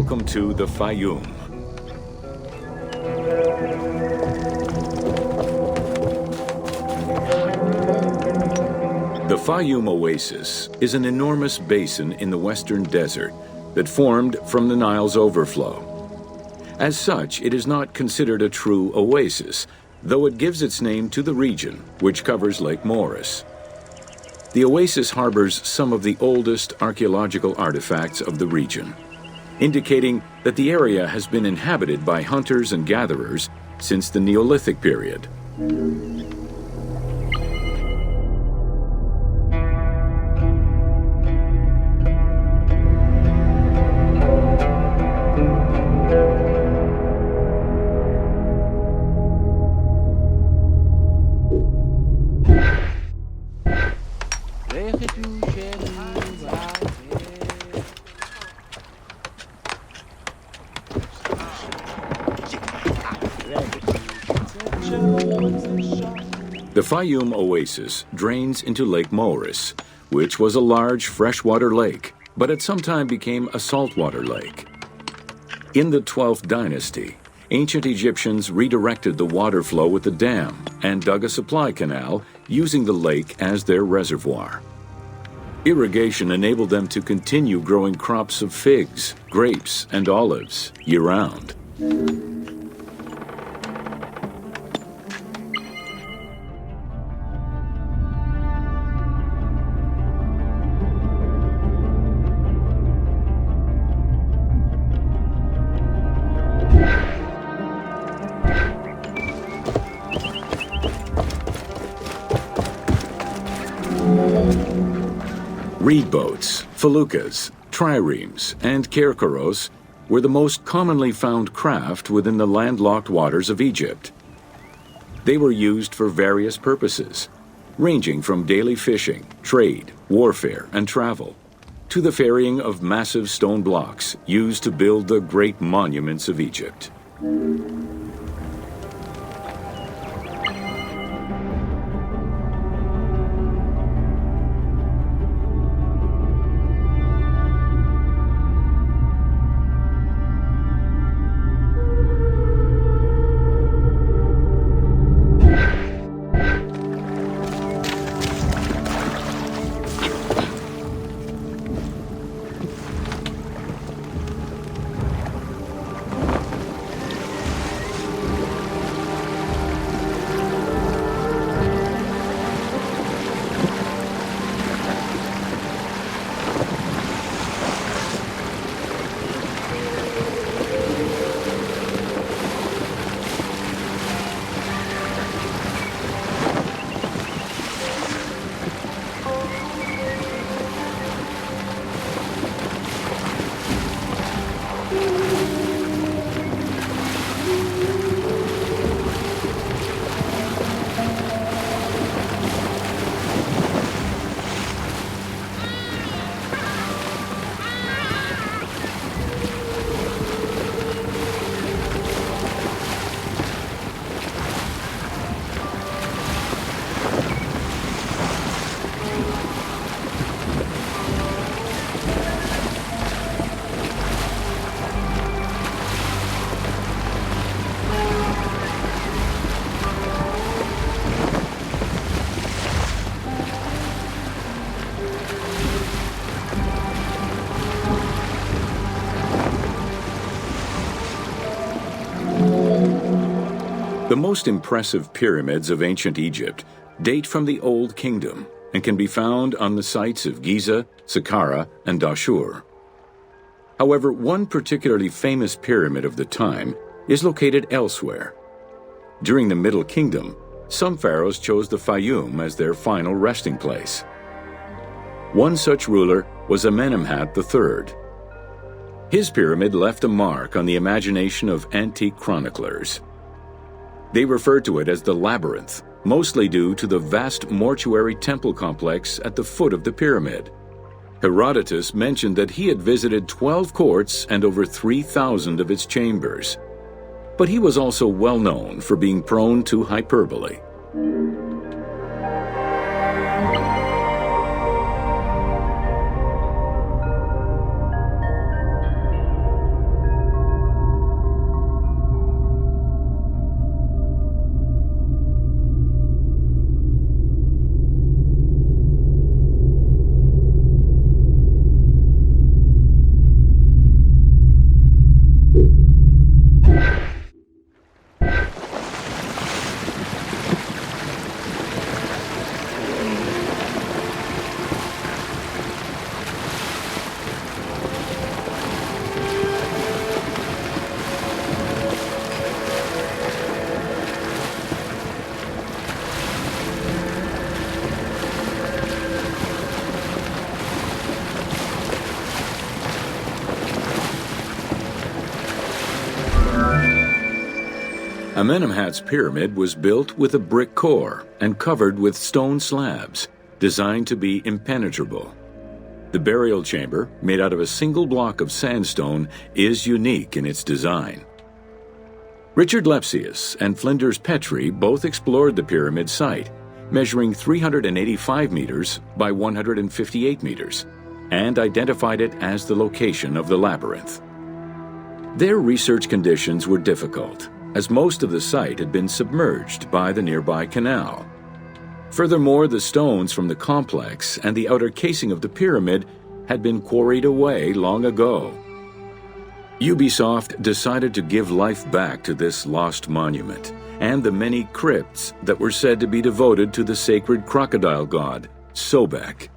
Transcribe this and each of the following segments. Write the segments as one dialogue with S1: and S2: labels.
S1: Welcome to the Fayoum. The Fayoum Oasis is an enormous basin in the western desert that formed from the Nile's overflow. As such, it is not considered a true oasis, though it gives its name to the region, which covers Lake Moeris. The oasis harbors some of the oldest archaeological artifacts of the region, indicating that the area has been inhabited by hunters and gatherers since the Neolithic period. The Fayoum Oasis drains into Lake Moeris, which was a large freshwater lake, but at some time became a saltwater lake. In the 12th dynasty, ancient Egyptians redirected the water flow with a dam and dug a supply canal using the lake as their reservoir. Irrigation enabled them to continue growing crops of figs, grapes, and olives year-round. Reed boats, feluccas, triremes, and kerkeros were the most commonly found craft within the landlocked waters of Egypt. They were used for various purposes, ranging from daily fishing, trade, warfare, and travel, to the ferrying of massive stone blocks used to build the great monuments of Egypt. The most impressive pyramids of ancient Egypt date from the Old Kingdom and can be found on the sites of Giza, Saqqara, and Dashur. However, one particularly famous pyramid of the time is located elsewhere. During the Middle Kingdom, some pharaohs chose the Fayoum as their final resting place. One such ruler was Amenemhat III. His pyramid left a mark on the imagination of antique chroniclers. They refer to it as the Labyrinth, mostly due to the vast mortuary temple complex at the foot of the pyramid. Herodotus mentioned that he had visited 12 courts and over 3,000 of its chambers. But he was also well known for being prone to hyperbole. Amenemhat's pyramid was built with a brick core and covered with stone slabs, designed to be impenetrable. The burial chamber, made out of a single block of sandstone, is unique in its design. Richard Lepsius and Flinders Petrie both explored the pyramid site, measuring 385 meters by 158 meters, and identified it as the location of the labyrinth. Their research conditions were difficult, as most of the site had been submerged by the nearby canal. Furthermore, the stones from the complex and the outer casing of the pyramid had been quarried away long ago. Ubisoft decided to give life back to this lost monument and the many crypts that were said to be devoted to the sacred crocodile god, Sobek.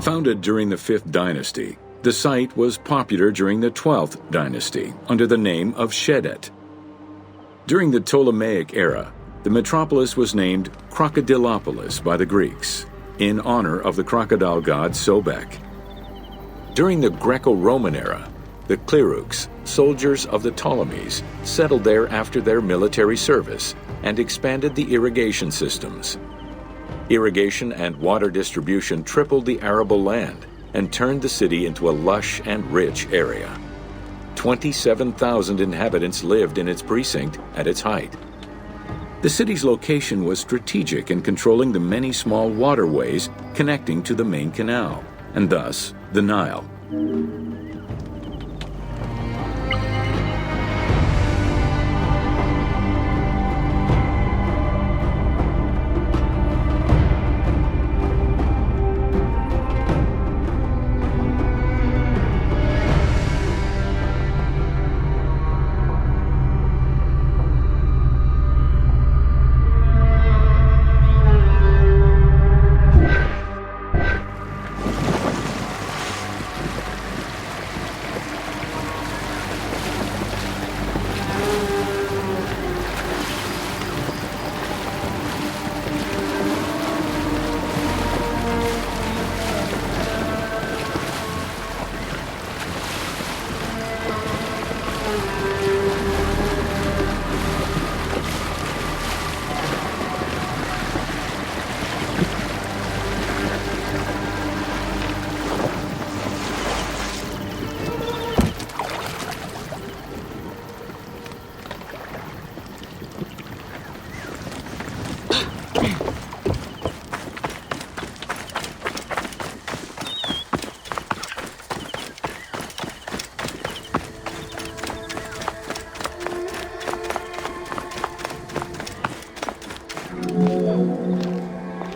S1: Founded during the 5th dynasty, the site was popular during the 12th dynasty under the name of Shedet. During the Ptolemaic era, the metropolis was named Crocodilopolis by the Greeks, in honor of the crocodile god Sobek. During the Greco-Roman era, the Cleruks, soldiers of the Ptolemies, settled there after their military service and expanded the irrigation systems. Irrigation and water distribution tripled the arable land and turned the city into a lush and rich area. 27,000 inhabitants lived in its precinct at its height. The city's location was strategic in controlling the many small waterways connecting to the main canal, and thus the Nile.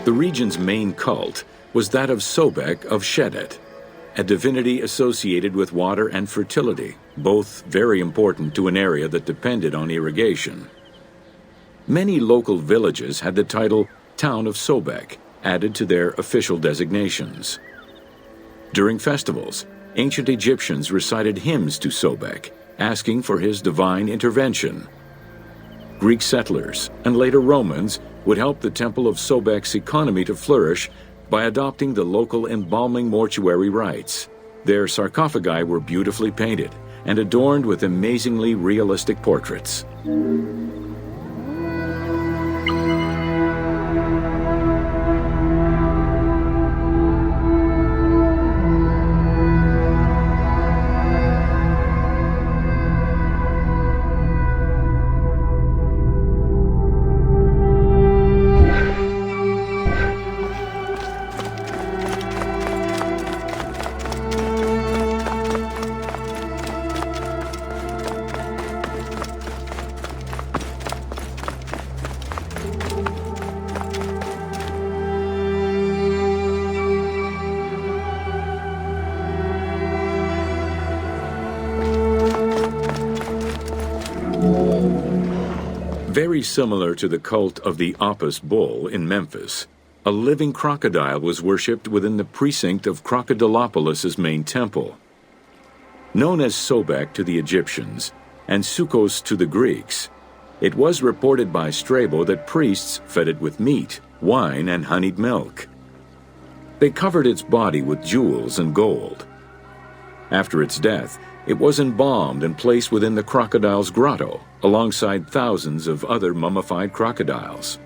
S1: The region's main cult was that of Sobek of Shedet, a divinity associated with water and fertility, both very important to an area that depended on irrigation. Many local villages had the title Town of Sobek added to their official designations. During festivals, ancient Egyptians recited hymns to Sobek, asking for his divine intervention. Greek settlers, and later Romans, would help the Temple of Sobek's economy to flourish by adopting the local embalming mortuary rites. Their sarcophagi were beautifully painted and adorned with amazingly realistic portraits. Very similar to the cult of the Apis bull in Memphis, a living crocodile was worshipped within the precinct of Crocodilopolis's main temple. Known as Sobek to the Egyptians and Sukkos to the Greeks, it was reported by Strabo that priests fed it with meat, wine, and honeyed milk. They covered its body with jewels and gold. After its death, it was embalmed and placed within the crocodile's grotto, alongside thousands of other mummified crocodiles.